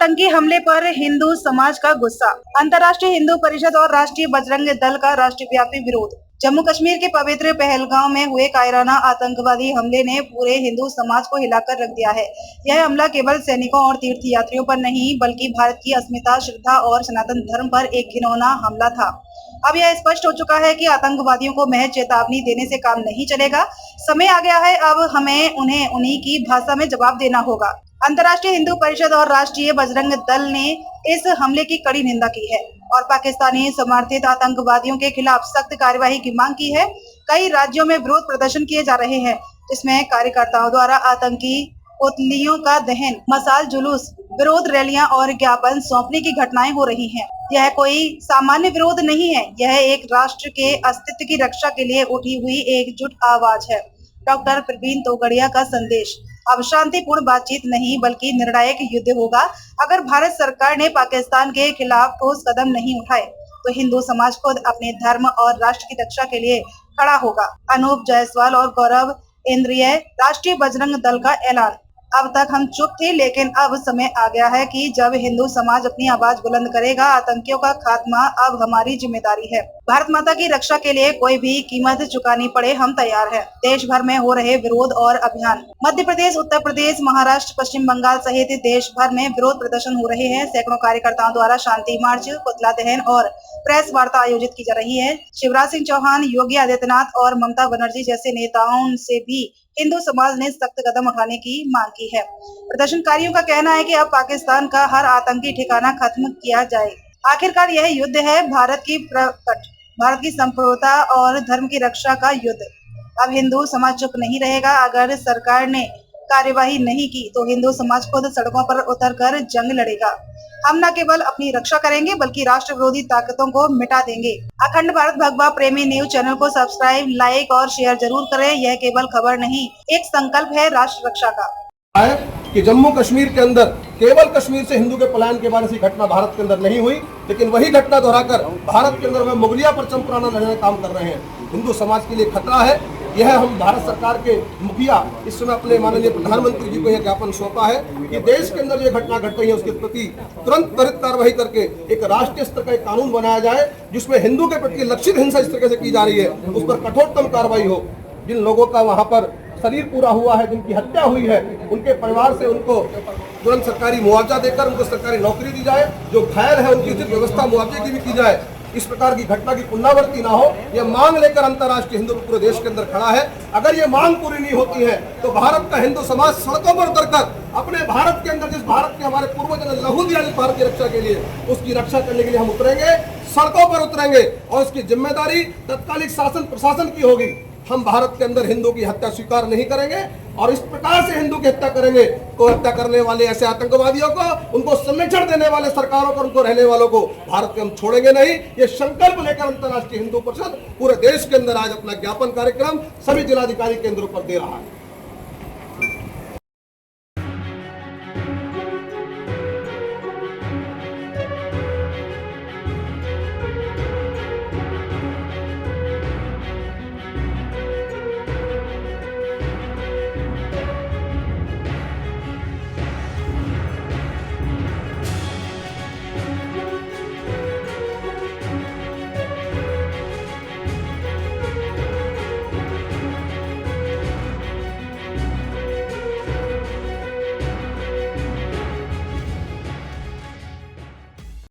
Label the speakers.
Speaker 1: आतंकी हमले पर हिंदू समाज का गुस्सा। अंतर्राष्ट्रीय हिंदू परिषद और राष्ट्रीय बजरंग दल का राष्ट्रव्यापी विरोध। जम्मू कश्मीर के पवित्र पहलगांव में हुए कायराना आतंकवादी हमले ने पूरे हिंदू समाज को हिलाकर रख दिया है। यह हमला केवल सैनिकों और तीर्थयात्रियों पर नहीं बल्कि भारत की अस्मिता, श्रद्धा और सनातन धर्म पर एक घिनौना हमला था। अब यह स्पष्ट हो चुका है कि आतंकवादियों को महज चेतावनी देने से काम नहीं चलेगा। समय आ गया है, अब हमें उन्हें उन्हीं की भाषा में जवाब देना होगा। अंतर्राष्ट्रीय हिंदू परिषद और राष्ट्रीय बजरंग दल ने इस हमले की कड़ी निंदा की है और पाकिस्तानी समर्थित आतंकवादियों के खिलाफ सख्त कार्यवाही की मांग की है। कई राज्यों में विरोध प्रदर्शन किए जा रहे हैं, जिसमें कार्यकर्ताओं द्वारा आतंकी पुतलियों का दहन, मशाल जुलूस, विरोध रैलियां और ज्ञापन सौंपने की घटनाएं हो रही हैं। यह कोई सामान्य विरोध नहीं है, यह एक राष्ट्र के अस्तित्व की रक्षा के लिए उठी हुई एकजुट आवाज है। डॉक्टर प्रवीण तोगड़िया का संदेश। अब शांतिपूर्ण बातचीत नहीं बल्कि निर्णायक युद्ध होगा। अगर भारत सरकार ने पाकिस्तान के खिलाफ ठोस कदम नहीं उठाए तो हिंदू समाज खुद अपने धर्म और राष्ट्र की रक्षा के लिए खड़ा होगा। अनूप जायसवाल और गौरव इंद्रिय, राष्ट्रीय बजरंग दल का ऐलान। अब तक हम चुप थे, लेकिन अब समय आ गया है कि जब हिंदू समाज अपनी आवाज बुलंद करेगा। आतंकियों का खात्मा अब हमारी जिम्मेदारी है। भारत माता की रक्षा के लिए कोई भी कीमत चुकानी पड़े, हम तैयार हैं। देश भर में हो रहे विरोध और अभियान। मध्य प्रदेश, उत्तर प्रदेश, महाराष्ट्र, पश्चिम बंगाल सहित देश भर में विरोध प्रदर्शन हो रहे हैं। सैकड़ों कार्यकर्ताओं द्वारा शांति मार्च, पुतला दहन और प्रेस वार्ता आयोजित की जा रही है। शिवराज सिंह चौहान, योगी आदित्यनाथ और ममता बनर्जी जैसे नेताओं से भी हिंदू समाज ने सख्त कदम उठाने की मांग की है। प्रदर्शनकारियों का कहना है कि अब पाकिस्तान का हर आतंकी ठिकाना खत्म किया जाए। आखिरकार यह युद्ध है भारत की संप्रभुता और धर्म की रक्षा का युद्ध। अब हिंदू समाज चुप नहीं रहेगा। अगर सरकार ने कार्यवाही नहीं की तो हिंदू समाज खुद सड़कों पर उतरकर जंग लड़ेगा। हम न केवल अपनी रक्षा करेंगे बल्कि राष्ट्र विरोधी ताकतों को मिटा देंगे। अखंड भारत भगवा प्रेमी न्यूज चैनल को सब्सक्राइब, लाइक और शेयर जरूर करें। यह केवल खबर नहीं, एक संकल्प है राष्ट्र रक्षा का।
Speaker 2: है कि जम्मू कश्मीर के अंदर केवल कश्मीर से हिंदू के पलायन के बाद ऐसी घटना भारत के अंदर नहीं हुई, लेकिन वही घटना दोहराकर भारत के अंदर में मुगलिया परचम पुराना लड़ने का काम कर रहे हैं। हिंदू समाज के लिए खतरा है। यह हम भारत सरकार के मुखिया इस समय अपने माननीय प्रधानमंत्री जी को यह ज्ञापन सौंपा है कि देश के अंदर जो घटना घट रही है उसके प्रति तुरंत त्वरित कार्रवाई करके एक राष्ट्रीय स्तर का एक कानून बनाया जाए जिसमें हिंदू के प्रति लक्षित हिंसा इस तरह से की जा रही है उस पर कठोरतम कार्रवाई हो। जिन लोगों का वहां पर शरीर पूरा हुआ है, जिनकी हत्या हुई है, उनके परिवार से उनको तुरंत सरकारी मुआवजा देकर उनको सरकारी नौकरी दी जाए। जो घायल है उनकी उचित व्यवस्था मुआवजे की भी की जाए। इस प्रकार की घटना की पुनरावृत्ति ना हो, यह मांग लेकर अंतर्राष्ट्रीय हिंदू पूरे देश के अंदर खड़ा है। अगर ये मांग पूरी नहीं होती है तो भारत का हिंदू समाज सड़कों पर उतरकर अपने भारत के अंदर, जिस भारत के हमारे पूर्वजों ने लहू दिया जिस भारत की रक्षा के लिए, उसकी रक्षा करने के लिए हम उतरेंगे, सड़कों पर उतरेंगे और उसकी जिम्मेदारी तत्कालिक शासन प्रशासन की होगी। हम भारत के अंदर हिंदू की हत्या स्वीकार नहीं करेंगे और इस प्रकार से हिंदू की हत्या करेंगे तो हत्या करने वाले ऐसे आतंकवादियों को, उनको संरक्षण देने वाले सरकारों को, उनको रहने वालों को भारत के हम छोड़ेंगे नहीं। ये संकल्प लेकर अंतर्राष्ट्रीय हिंदू परिषद पूरे देश के अंदर आज अपना ज्ञापन कार्यक्रम सभी जिलाधिकारी केंद्रों पर दे रहा है।